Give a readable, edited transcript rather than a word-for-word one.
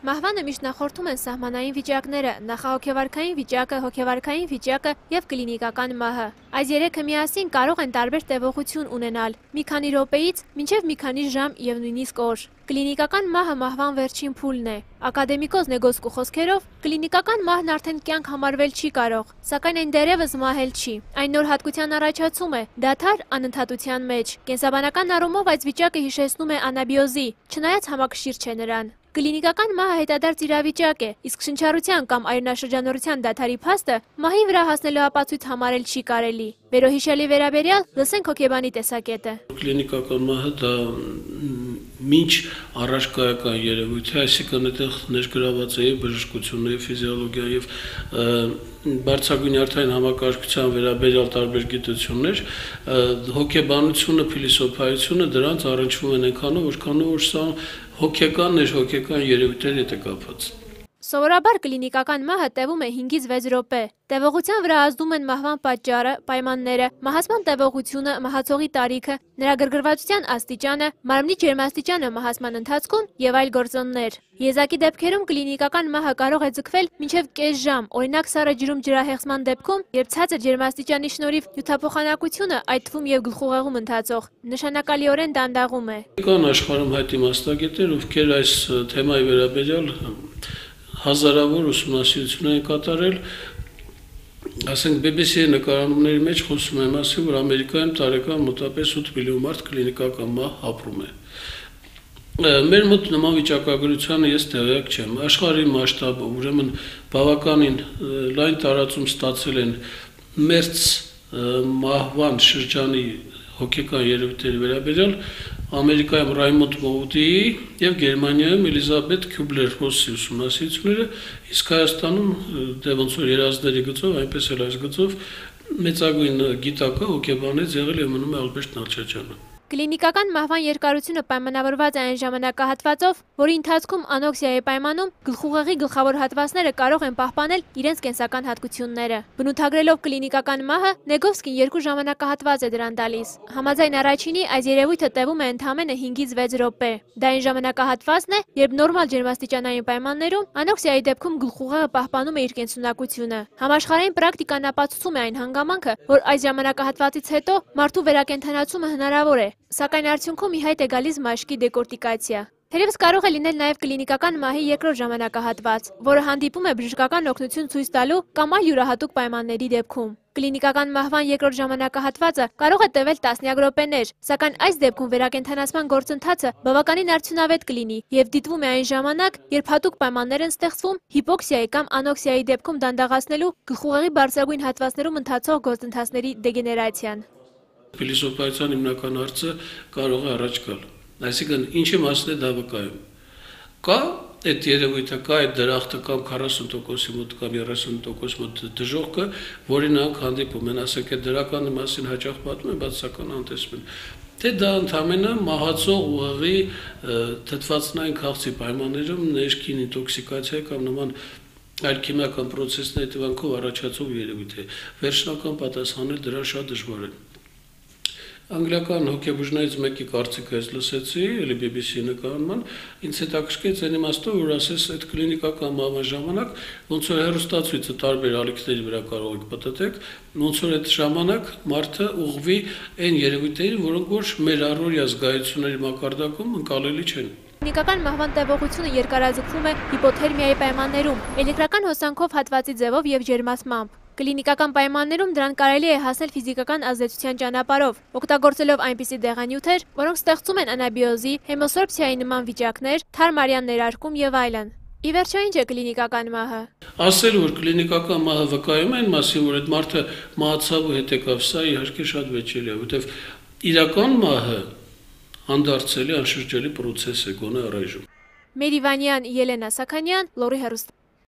Մահվանը միշտ նախորդում են սահմանային վիճակները, նախահոգեվարքային վիճակը, հոգեվարքային վիճակը և կլինիկական մահը։ Այս երեքը միասին կարող են տարբեր տևողություն ունենալ՝ մի քանի րոպեից մինչև մի քանի ժամ և նույնիսկ օր։ Կլինիկական մահը մահվան վերջին փուլն է։ Ակադեմիկոս Նեգոսկու խոսքերով, կլինիկական մահն արդեն կյանք համարվել չի կարող, սակայն այն դեռևս մահել չի։ Այն նոր հատկության առաջացում է, դադար անընդհատության մեջ։ Կենսաբանական առումով այս վիճակը հիշեցնում է անաբիոզի, չնայած համակշիռ չէ նրան։ Կլինիկական մահը հետադարձ իրավիճակ է, իսկ շնչառության կամ այրենաշրջանառության դադարի փաստը մահի վրա հասնելու ապացույց համարել չի կարելի։ Վերոհիշյալի վերաբերյալ լսենք հոգեբանի տեսակետը։ Կլինիկական մահը դա մինչ առաջկայական երևույթ է, այսինքն այդտեղ ներգրաված է բժշկությունը, ֆիզիոլոգիա եւ բարձրագույն նյարդային համակարգության վերաբերյալ տարբեր գիտություններ, հոգեբանությունը, փիլիսոփայությունը դրանց առնչվում են այնքանով, որքանով որ սա հոգեկան, ներհոգեկան երևույթերի հետ է կապված։ Սովորաբար կլինիկական մահը տևում է 5-ից 6 րոպե։ Տևողության վրա ազդում են մահվան պատճառը, պայմանները, մահացման տևողությունը, մահացողի տարիքը, նրա գրգռվածության աստիճանը, մարմնի ջերմաստիճանը մահացման ընթացքում եւ այլ գործոններ։ Եզակի դեպքերում կլինիկական մահը կարող է ձգվել մինչև կես ժամ, օրինակ սառը ջրում ջրահեղձման դեպքում, երբ ցածր ջերմաստիճանի շնորհիվ նյութափոխանակությունը, այդ թվում եւ գլխուղեղում ընթացող, նշանակալիորեն դանդաղում է։ Կան աշխարհում հայտնի մասնագետներ, ովքեր այս թեմայի վերաբերյալ հազարավոր ուսումնասիրություններ են կատարել, ասենք BBC-ի նկարանումների մեջ խոսում է մասին, որ Ամերիկայում տարեկան մոտավորապես 8 միլիոն մարդ կլինիկական մահ ապրում է։ Մեր մոտ նման վիճակագրությանը ես տեղյակ չեմ։ Աշխարհի մասշտաբով ուրեմն բավականին լայն տարածում ստացել են մերձ մահվան շրջանի հոգեկան երևույթերի վերաբերյալ Ամերիկայում Ռայմոնդ Մոուդիի եւ Գերմանիայում Էլիզաբեթ Քյուբլեր-Ռոսի ուսումնասիրությունները, իսկ Հայաստանում դե ոնց որ երազների գծով, այնպես էլ այս գծով մեծագույն գիտակը հոգեբանից եղել է մնում է Ալբերտ Նալչաջյանը։ Կլինիկական մահվան երկարությունը պայմանավորված է այն ժամանակահատվածով, որի ընթացքում անոքսիայի պայմանում գլխուղեղի գլխավոր հատվածները կարող են պահպանել իրենց կենսական հատկությունները։ Բնութագրելով կլինիկական մահը, Նեգովսկին 2 ժամանակահատված է դրան տալիս։ Համաձայն առաջինի, այս երևույթը տևում է ընդամենը 5-ից 6 րոպե։ Դա այն ժամանակահատվածն է, երբ նորմալ ջերմաստիճանային պայմաններում անոքսիայի դեպքում գլխուղեղը պահպանում է իր կենսունակությունը։ Համաշխարհային պրակտիկան ապացուցում է այն հանգամանքը, որ այս ժամանակահատվածից հետո մարդու վերակենդանացումը հնարավոր է, սակայն արդյունքում ի հայտ է գալիս մաշկի դեկորտիկացիա։ Թերևս կարող է լինել նաև կլինիկական մահի երկրորդ ժամանակահատված, որը հանդիպում է բժշկական օգնություն ցույց տալու կամ այլ յուրահատուկ պայմանների դեպքում։ Կլինիկական մահվան երկրորդ ժամանակահատվածը կարող է տևել տասնյակ րոպեներ, սակայն այս դեպքում վերակենդանացման գործընթացը բավականին արդյունավետ կլինի եւ դիտվում է այն ժամանակ, երբ հատուկ պայմաններ են ստեղծվում հիպոքսիայի կամ անոքսիայի դեպքում դանդաղացնելու գլխուղեղի բարձրագույն հատվածներում ընթացող գործընթացների դեգեներացիան։ Փիլիսոփայության հիմնական հարցը կարող է առաջ գալ։ Այսինքն ինչի մասն է դա վկայում։ Կա այդ երևույթը, կա այդ դրախտը կամ 40%-ի մոտ կամ 30% մոտ դժողքը, որի նրանք հանդիպում են, ասենք այդ դրականի մասին հաճախ պատմում են, բայց սակայն անտեսվում են։ Թե դա ընդհանրապես մահացող ուղեղի թթվածնային քաղցի պայմաններում ներքին ինտոքսիկացիա կամ նման այլ քիմիական պրոցեսների հետևանքով առաջացող երևույթ է։ Վերջնական պատասխանել դրան շատ դժվար է։ Անգլիական հոգեբուժներից մեկի կարծիքը ես լսեցի, էլի BBC-ի նկարանման, ինձ հետաքրքրեց այն իմաստով, որ ասես այդ կլինիկական մահվան ժամանակ ոնց որ հեռուստացույցը տարբեր ալիքների վրա կարող եք պտտեք, ոնց որ այդ ժամանակ մարդը ուղղվի այն երևույթներին, որոնք որ մեր առօրյա զգայությունների մակարդակում ընկալելի չեն։ Կլինիկական մահվան տևողությունը երկարաձգվում է հիպոթերմիայի պայմաններում, էլեկտրական հոսանքով հատվածի ձևով եւ ջերմացմամբ։ Կլինիկական պայմաններում դրան կարելի է հասնել ֆիզիկական ազդեցության ճանապարհով, օգտագործելով այնպիսի դեղանյութեր, որոնք ստեղծում են անաբիոզի, հեմոսորպցիայի նման վիճակներ, թարմ արյան ներարկում եւ այլն։ Ի վերջո ինչ է կլինիկական մահը։ Ասել որ կլինիկական մահը վկայում է այն մասին, որ այդ մարդը մահացավ ու հետ եկավ, սա իհարկե շատ վեճելի է, որովհետեւ իրական մահը անդարձելի անշրջելի process է գոնե առայժմ։ Մերիվանյան, Ելենա Սաքանյան, Լորի հեռուստա։